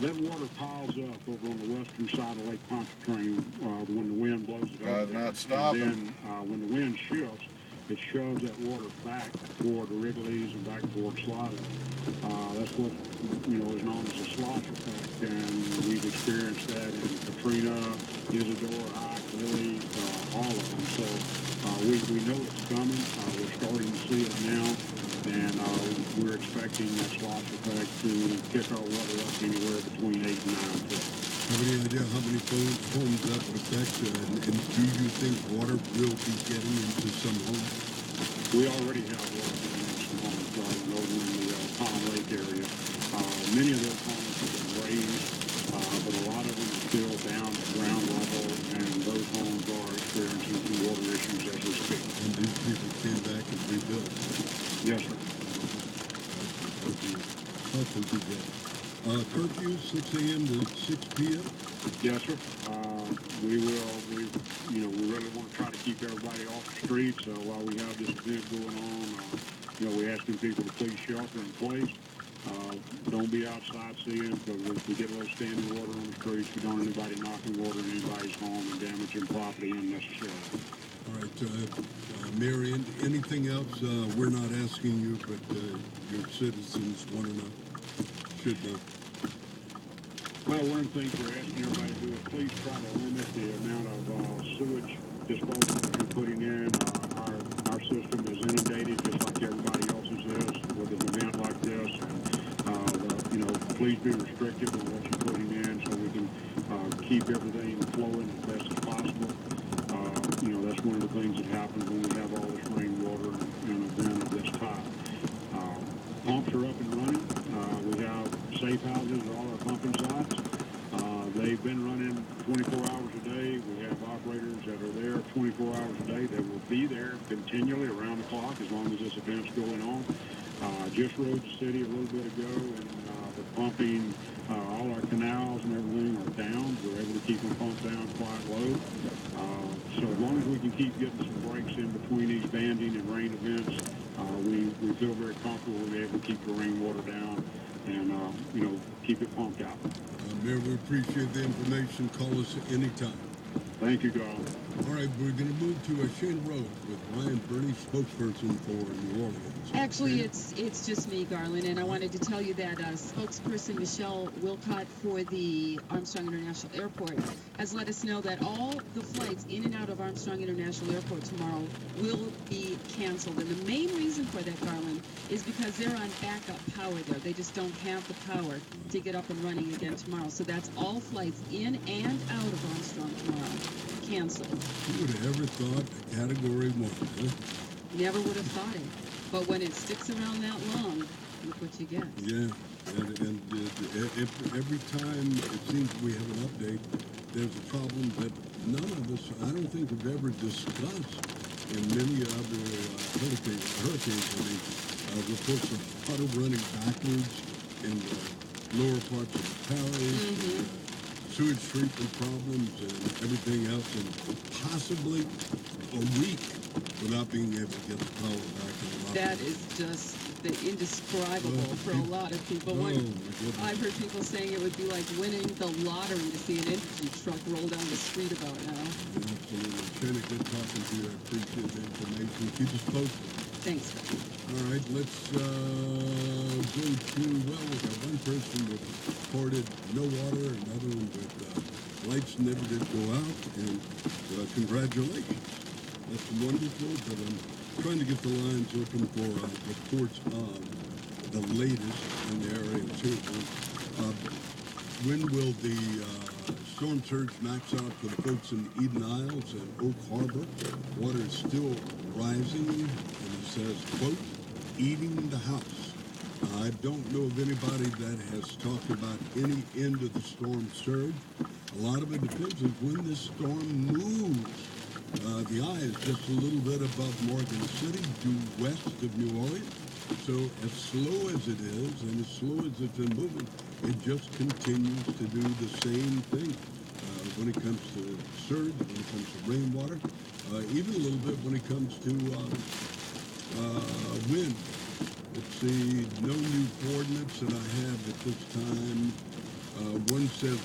That water piles up over on the western side of Lake Pontchartrain when the wind blows it over. Not stopping. And then when the wind shifts, it shoves that water back toward the Wrigley's and back toward Slaughter. That's what is known as a slosh effect, and we've experienced that in Katrina, Isadore, Ike, Lily, all of them. So we know it's coming. We're starting to see it now, and we're expecting that slosh effect to kick our water up anywhere between 8 and 9 feet. Have any idea how many homes that would affect, and do you think water will be getting into some homes? We already have water getting into some homes over in the Palm Lake area. Many of those homes have been raised, but a lot of them are still down at ground level, and those homes are experiencing some water issues as we speak. And these people came back and rebuilt? Yes, sir. Curfew 6 a.m. to 6 p.m.? Yes, sir. We really want to try to keep everybody off the streets while we have this event going on. We're asking people to please shelter in place. Don't be outside seeing, because if we get a little standing water on the streets, we don't want anybody knocking water in anybody's home and damaging property unnecessarily. All right, Mary, anything else? We're not asking you, but your citizens want to know, should know. Well, one of the things we're asking everybody to do is please try to limit the amount of sewage disposal that you're putting in. Our system is inundated just like everybody else's is with an event like this. And, please be restrictive on what you're putting in so we can keep everything flowing as best as possible. That's one of the things that happens when we have all this rainwater in an event of this type. Pumps are up and running. We have safe houses at all our pumping sites. They've been running 24 hours a day. We have operators that are there 24 hours a day. They will be there continually around the clock as long as this event's going on. Just rode the city a little bit ago, and the pumping, all our canals and everything are down. We're able to keep them pumped down quite low. So as long as we can keep getting some breaks in between these banding and rain events, we feel very comfortable we'll be able to keep the rainwater down and, keep it pumped out. Mayor, we appreciate the information. Call us anytime. Thank you, Garland. All right, we're going to move to Shane Road with Ryan Burney, spokesperson for New Orleans. Actually, it's just me, Garland, and I wanted to tell you that spokesperson Michelle Wilcott for the Armstrong International Airport has let us know that all the flights in and out of Armstrong International Airport tomorrow will be canceled. And the main reason for that, Garland, is because they're on backup power there. They just don't have the power to get up and running again tomorrow. So that's all flights in and out of Armstrong tomorrow canceled. Who would have ever thought a Category 1, huh? Never would have thought it. But when it sticks around that long, look what you get. Yeah, and every time it seems we have an update, there's a problem that none of us, I don't think, have ever discussed in many other hurricanes. Reports of puddle running backwards in the lower parts of the parish, sewage treatment problems, and everything else, and possibly a week without being able to get the power back in the lot. That is just indescribable for a lot of people. Oh, my goodness. I've heard people saying it would be like winning the lottery to see an energy truck roll down the street about now. Absolutely. Shana, good talking to you. I appreciate the information. Keep us posted. Thanks. All right, let's go to, we got one person that reported no water, another one with lights never did go out, and congratulations. That's wonderful, but I'm trying to get the lines open for reports of the latest in the area too. When will the storm surge max out for the folks in Eden Isles and Oak Harbor? Water is still rising, and it says, quote, eating the house. I don't know of anybody that has talked about any end of the storm surge. A lot of it depends on when this storm moves. The eye is just a little bit above Morgan City, due west of New Orleans. So as slow as it is, and as slow as it's been moving, it just continues to do the same thing. When it comes to surge, when it comes to rainwater, even a little bit when it comes to wind. Let's see, no new coordinates that I have at this time. One says